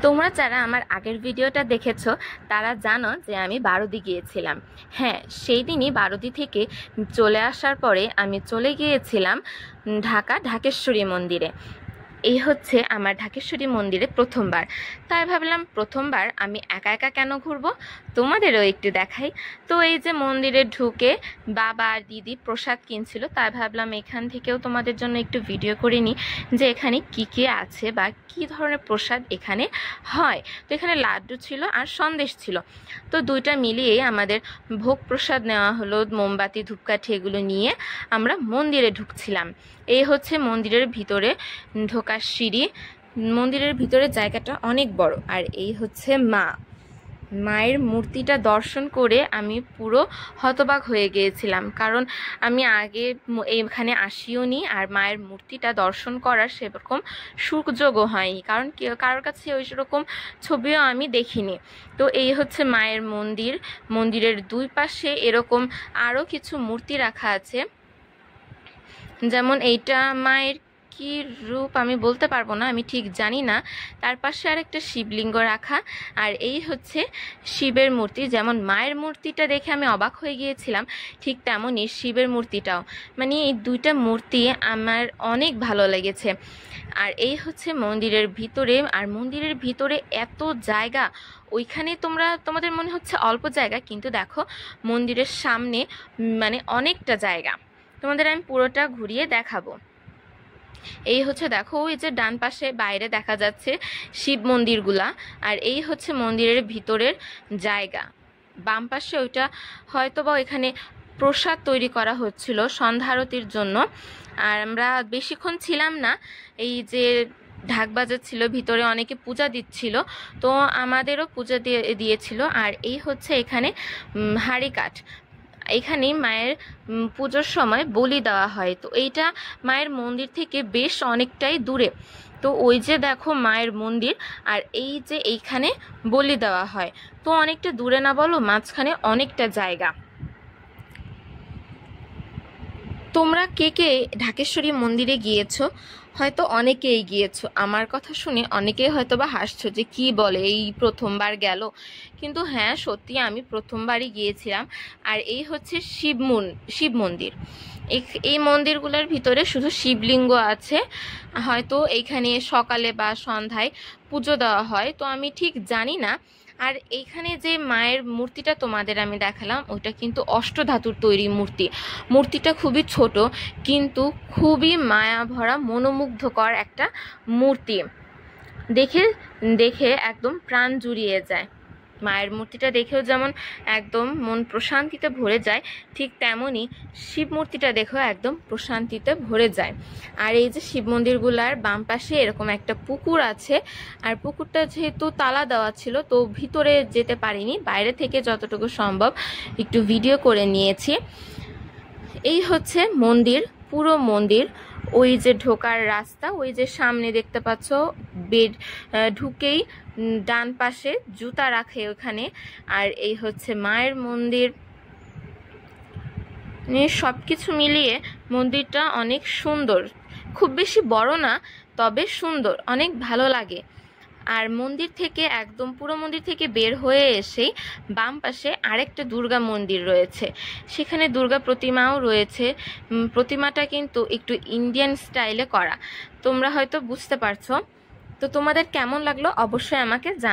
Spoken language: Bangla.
তোমরা যারা আমার আগের ভিডিওটা দেখেছো তারা জানো যে আমি বারুদি গিয়েছিলাম। হ্যাঁ, সেই দিনই বারুদি থেকে চলে আসার পরে আমি চলে গিয়েছিলাম ঢাকেশ্বরী মন্দিরে। এই হচ্ছে আমার ঢাকেশ্বরী মন্দিরে প্রথমবার। তাই ভাবলাম প্রথমবার আমি একা একা কেন ঘুরবো, তোমাদেরও একটু দেখাই। তো এই যে মন্দিরে ঢুকে বাবা আর দিদি প্রসাদ কিনছিল, তাই ভাবলাম এখান থেকেও তোমাদের জন্য একটু ভিডিও করে নিই যে এখানে কি কি আছে বা কি ধরনের প্রসাদ এখানে হয়। তো এখানে লাড্ডু ছিল আর সন্দেশ ছিল, তো দুইটা মিলিয়ে আমাদের ভোগ প্রসাদ নেওয়া হলো। মোমবাতি ধূপকাঠি এগুলো নিয়ে আমরা মন্দিরে ঢুকছিলাম। এই হচ্ছে মন্দিরের ভিতরে ঢোকার সিঁড়ি। মন্দিরের ভিতরে জায়গাটা অনেক বড়। আর এই হচ্ছে মায়ের মূর্তিটা দর্শন করে আমি পুরো হতবাক হয়ে গিয়েছিলাম, কারণ আমি আগে এখানে আসিও নি আর মায়ের মূর্তিটা দর্শন করার সেরকম সুযোগও হয়নি, কারণ কারোর কাছে ওই সেরকম ছবিও আমি দেখিনি। তো এই হচ্ছে মায়ের মন্দির। মন্দিরের দুই পাশে এরকম আরও কিছু মূর্তি রাখা আছে, যেমন এইটা মায়ের কি রূপ আমি বলতে পারবো না, আমি ঠিক জানি না। তার পাশে আর একটা শিবলিঙ্গ রাখা। আর এই হচ্ছে শিবের মূর্তি। যেমন মায়ের মূর্তিটা দেখে আমি অবাক হয়ে গিয়েছিলাম, ঠিক তেমনই শিবের মূর্তিটাও। মানে এই দুইটা মূর্তি আমার অনেক ভালো লেগেছে। আর এই হচ্ছে মন্দিরের ভিতরে। আর মন্দিরের ভিতরে এত জায়গা, ওইখানে তোমাদের মনে হচ্ছে অল্প জায়গা, কিন্তু দেখো মন্দিরের সামনে মানে অনেকটা জায়গা। তোমাদের আমি পুরোটা ঘুরিয়ে দেখাবো। এই হচ্ছে দেখো, ওই যে ডান পাশে বাইরে দেখা যাচ্ছে শিব মন্দিরগুলা, আর এই হচ্ছে মন্দিরের ভিতরের জায়গা। বাম পাশে ওইটা হয়তোবা এখানে প্রসাদ তৈরি করা হচ্ছিল সন্ধ্যা আরতির জন্য। আর আমরা বেশিক্ষণ ছিলাম না, এই যে ঢাক বাজাচ্ছিল, ভিতরে অনেকে পূজা দিচ্ছিল, তো আমাদেরও পূজা দিয়েছিল। আর এই হচ্ছে এখানে হাঁড়ি কাঠ। এখানে মায়ের পুজোর সময় বলি দেওয়া হয়। তো এইটা মায়ের মন্দির থেকে বেশ অনেকটাই দূরে। তো ওই যে দেখো মায়ের মন্দির, আর এই যে এইখানে বলি দেওয়া হয়, তো অনেকটা দূরে না বলো, মাঝখানে অনেকটা জায়গা। তোমরা কে কে ঢাকেশ্বরী মন্দিরে গিয়েছো? হয়তো অনেকেই গিয়েছো। আমার কথা শুনে অনেকেই হয়তো বা হাসছো যে কি বলে, এই প্রথমবার গেল। কিন্তু হ্যাঁ, সত্যি আমি প্রথমবারই গিয়েছিলাম। আর এই হচ্ছে শিব মন্দির। এই মন্দিরগুলোর ভিতরে শুধু শিবলিঙ্গ আছে। হয়তো এইখানে সকালে বা সন্ধ্যায় পুজো দেওয়া হয়, তো আমি ঠিক জানি না। আর এইখানে যে মায়ের মূর্তিটা তোমাদের আমি দেখালাম, ওইটা কিন্তু অষ্টধাতুর তৈরি মূর্তি। মূর্তিটা খুবই ছোট, কিন্তু খুবই মায়া ভরা মনোমুগ্ধকর একটা মূর্তি। দেখে দেখে একদম প্রাণ জুড়িয়ে যায়। মায়ের মূর্তিটা দেখেও যেমন একদম মন প্রশান্তিতে ভরে যায়, ঠিক তেমনই শিব মূর্তিটা দেখেও একদম প্রশান্তিতে ভরে যায়। আর এই যে শিব মন্দিরগুলার বাম পাশে এরকম একটা পুকুর আছে। আর পুকুরটা যেহেতু তালা দেওয়া ছিল, তো ভিতরে যেতে পারিনি, বাইরে থেকে যতটুকু সম্ভব একটু ভিডিও করে নিয়েছি। এই হচ্ছে মন্দির, পুরো মন্দির। ওই যে ঢোকার রাস্তা, ওই যে সামনে দেখতে পাচ্ছ বেড, ঢুকেই ডান পাশে জুতা রাখে ওখানে। আর এই হচ্ছে মায়ের মন্দির। সব কিছু মিলিয়ে মন্দিরটা অনেক সুন্দর। খুব বেশি বড় না, তবে সুন্দর, অনেক ভালো লাগে। আর মন্দির থেকে একদম পুরো মন্দির থেকে বের হয়ে এসেই বাম পাশে আরেকটা দুর্গা মন্দির রয়েছে, সেখানে দুর্গা প্রতিমাও রয়েছে। প্রতিমাটা কিন্তু একটু ইন্ডিয়ান স্টাইলে করা, তোমরা হয়তো বুঝতে পারছো। তো তোমাদের কেমন লাগলো অবশ্যই আমাকে জানাও।